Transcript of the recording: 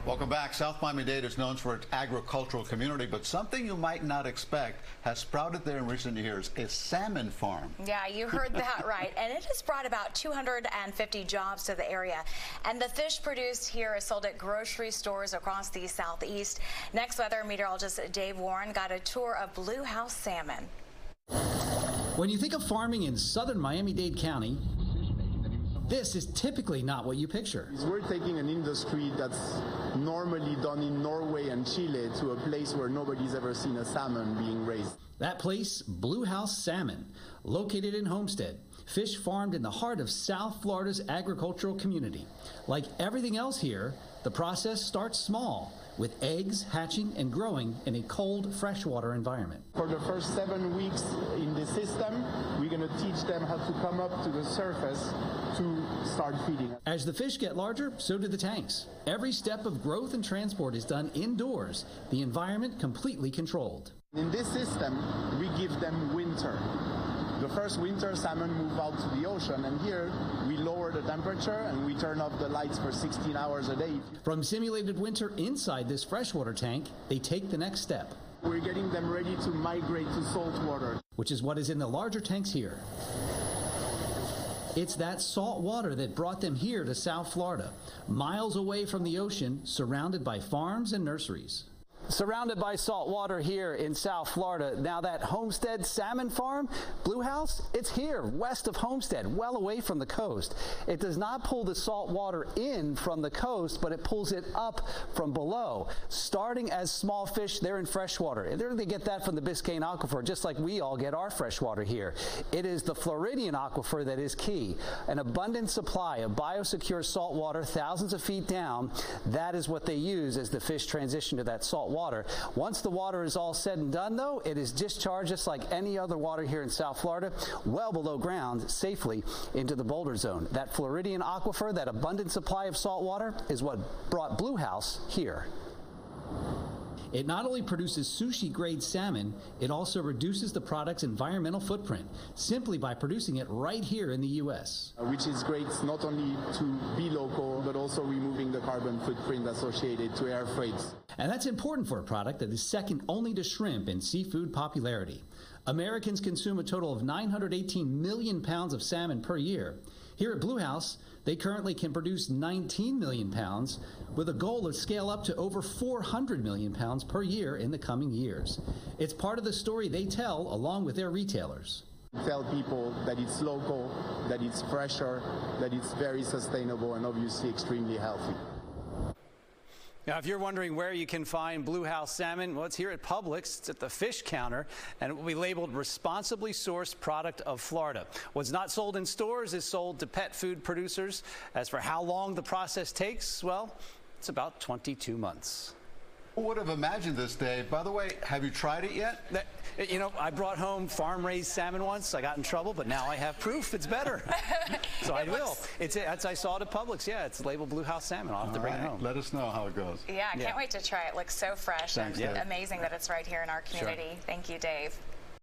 Welcome back. South Miami-Dade is known for its agricultural community, but something you might not expect has sprouted there in recent years, a salmon farm. Yeah, you heard that right. And it has brought about 250 jobs to the area. And the fish produced here is sold at grocery stores across the southeast. Next, weather meteorologist Dave Warren got a tour of Blue House Salmon. When you think of farming in southern Miami-Dade County, this is typically not what you picture. We're taking an industry that's normally done in Norway and Chile to a place where nobody's ever seen a salmon being raised. That place, Blue House Salmon, located in Homestead, fish farmed in the heart of South Florida's agricultural community. Like everything else here, the process starts small, with eggs hatching and growing in a cold freshwater environment. For the first 7 weeks in the system, we're going to teach them how to come up to the surface to start feeding. As the fish get larger, so do the tanks. Every step of growth and transport is done indoors, the environment completely controlled. In this system, we give them winter. The first winter, salmon move out to the ocean, and here we lower the temperature and we turn off the lights for 16 hours a day. From simulated winter inside this freshwater tank, they take the next step. We're getting them ready to migrate to salt water, which is what is in the larger tanks here. It's that salt water that brought them here to South Florida, miles away from the ocean, surrounded by farms and nurseries. Surrounded by salt water here in South Florida. Now that Homestead salmon farm, Blue House, it's here west of Homestead, well away from the coast. It does not pull the salt water in from the coast, but it pulls it up from below. Starting as small fish, they're in freshwater. They get that from the Biscayne Aquifer, just like we all get our freshwater here. It is the Floridian Aquifer that is key. An abundant supply of biosecure salt water thousands of feet down, that is what they use as the fish transition to that salt water. Once the water is all said and done, though, it is discharged just like any other water here in South Florida, well below ground, safely into the boulder zone. That Floridian aquifer, that abundant supply of salt water, is what brought Blue House here. It not only produces sushi-grade salmon, it also reduces the product's environmental footprint simply by producing it right here in the U.S. Which is great not only to be local, but also removing the carbon footprint associated to air freights. And that's important for a product that is second only to shrimp in seafood popularity. Americans consume a total of 918 million pounds of salmon per year. Here at Blue House, they currently can produce 19 million pounds with a goal to scale up to over 400 million pounds per year in the coming years. It's part of the story they tell along with their retailers. Tell people that it's local, that it's fresher, that it's very sustainable and obviously extremely healthy. Now, if you're wondering where you can find Blue House salmon, well, it's here at Publix. It's at the fish counter, and it will be labeled responsibly sourced product of Florida. What's not sold in stores is sold to pet food producers. As for how long the process takes, well, it's about 22 months. Who would have imagined this, Dave? By the way, have you tried it yet? You know, I brought home farm-raised salmon once. I got in trouble, but now I have proof it's better. So I will. I saw it at Publix. Yeah, it's labeled Blue House salmon. I'll have to bring it home. Let us know how it goes. Yeah, I can't wait to try it. It looks so fresh. Thanks, and Dave. amazing that it's right here in our community. Sure. Thank you, Dave.